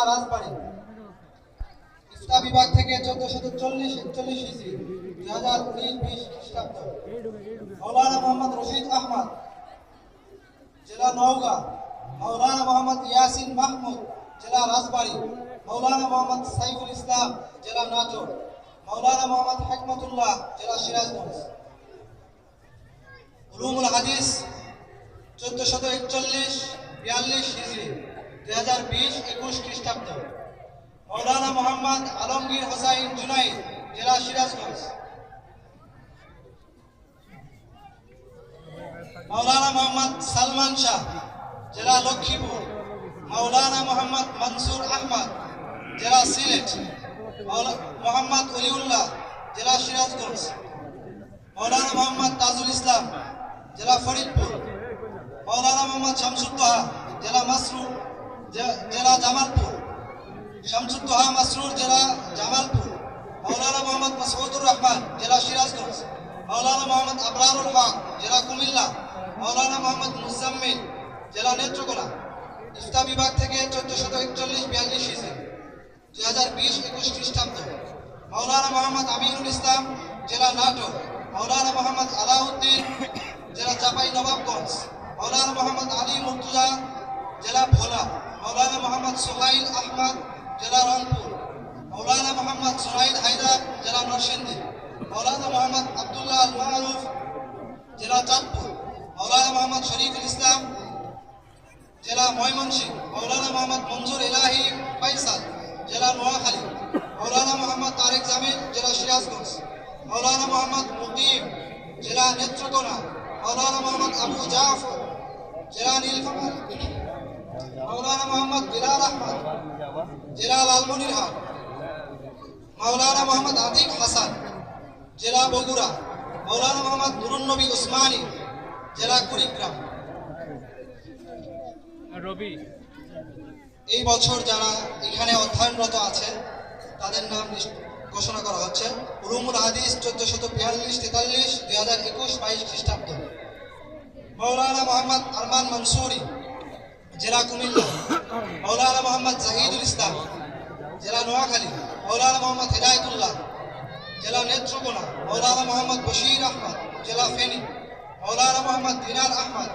জেলা রাজবাড়ী। ইফতা বিভাগ থেকে 1440-41 হিজরি 2019-20 খ্রিস্টাব্দ মাওলানা মোহাম্মদ রশিদ আহমদ, জেলা নওগাঁ। মাওলানা মোহাম্মদ ইয়াসিন মাহমুদ, জেলা রাজবাড়ী। মাওলানা মোহাম্মদ সাইফুল ইসলাম, জেলা নাটোর। মাওলানা মোহাম্মদ হিকমতুল্লাহ, জেলা সিরাজগঞ্জ। উলুমুল হাদিস 1441-42 হিজরি 2020-21 খ্রিস্টাব্দ মাওলানা মোহাম্মদ আলমগীর হোসাইন জুনাইদ, জেলা সিরাজগঞ্জ। মাওলানা মোহাম্মদ সালমান শাহ, জেলা লক্ষ্মীপুর। মাওলানা মোহাম্মদ মনসুর আহমদ, জেলা সিলেট। মোহাম্মদ অলিউল্লাহ, জেলা সিরাজগঞ্জ। মাওলানা মোহাম্মদ তাজুল ইসলাম, জেলা ফরিদপুর। মাওলানা মোহাম্মদ শামসুদ্দোহা, জেলা মাসরুর, জেলা জামালপুর। শামসুদ্দোহা মাসরুর, জেলা জামালপুর। মাওলানা মোহাম্মদ মাসউদুর রহমান, জেলা সিরাজগঞ্জ। মাওলানা মোহাম্মদ আবরারুল হক, জেলা কুমিল্লা। মাওলানা মোহাম্মদ মুজাম্মিল, জেলা নেত্রকোনা। ইফতা বিভাগ থেকে 1441-42 হিজরি 2020-21 খ্রিস্টাব্দ মাওলানা মোহাম্মদ আমিনুল ইসলাম, জেলা নাটোর। মাওলানা মোহাম্মদ আলাউদ্দিন, জেলা চাপাই নবাবগঞ্জ। মাওলানা মোহাম্মদ আলী মুর্তজা, জেলা ভোলা। মাওলানা মোহাম্মদ সোহাইল আহমদ, জেলা রংপুর। মাওলানা মোহাম্মদ সুরাইদ হায়দার, জেলা নরসিংদী। মাওলানা মোহাম্মদ আব্দুল্লাহ আল মারুফ, জেলা চাঁদপুর। মাওলানা মোহাম্মদ শরীফুল ইসলাম, জেলা ময়মনসিংহ। মাওলানা মোহাম্মদ মঞ্জুর ইলাহি ফাইসাল, জেলা নোয়াখালী। মাওলানা মোহাম্মদ তারেক জামিল, জেলা সিরাজগঞ্জ। মাওলানা মোহাম্মদ মুকিম, জেলা নেত্রকোনা। মাওলানা মোহাম্মদ আবু জাফর, জেলা নীলফামারী। মাওলানা মোহাম্মদ বিলাল আহমদ, জেলা লালমনিরহাট। মাওলানা মোহাম্মদ আতিক হাসান, জেলা বগুড়া। মাওলানা মোহাম্মদ নুরুন নবী উসমানী, জেলা কুড়িগ্রাম। এই বছর যারা এখানে অধ্যয়নরত আছে তাদের নাম ঘোষণা করা হচ্ছে। উলুমুল হাদিস 1442-43 2021-22 খ্রিস্টাব্দ মাওলানা মোহাম্মদ আরমান মনসুরি, জেলা কুমিল্লা। মাওলানা মোহাম্মদ জাহিদুল ইসলাম, জেলা নোয়াখালী। মাওলানা মোহাম্মদ হিদায়তুল্লাহ, জেলা নেত্রকোনা। মাওলানা মোহাম্মদ বশির আহমদ, জেলা ফেনী। মাওলানা মোহাম্মদ দিনার আহমদ,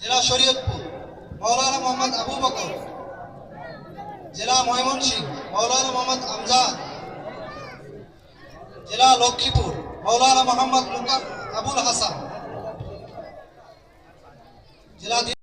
জেলা শরীয়তপুর। মাওলানা মোহাম্মদ আবু বকর, জেলা ময়মনসিংহ। মাওলানা মোহাম্মদ আমজাদ, জেলা লক্ষ্মীপুর। মাওলানা মোহাম্মদ আবুল হাসান, জেলা